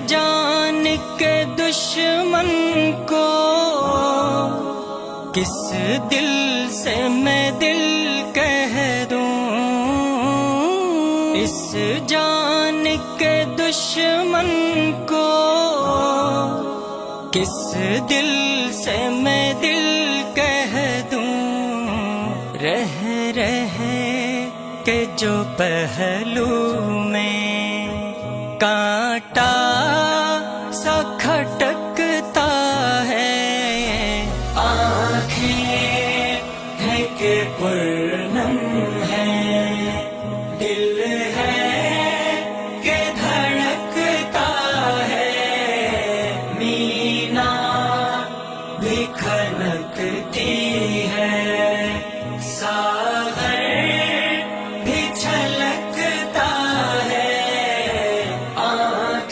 جان کے دشمن کو کس دل سے میں دل کہہ دوں، اس جان کے دشمن کو کس دل سے میں دل کہہ دوں، رہ رہ کے جو پہلو میں کانٹا سا کھٹکتا ہے، آنکھیں ہیں کہ پر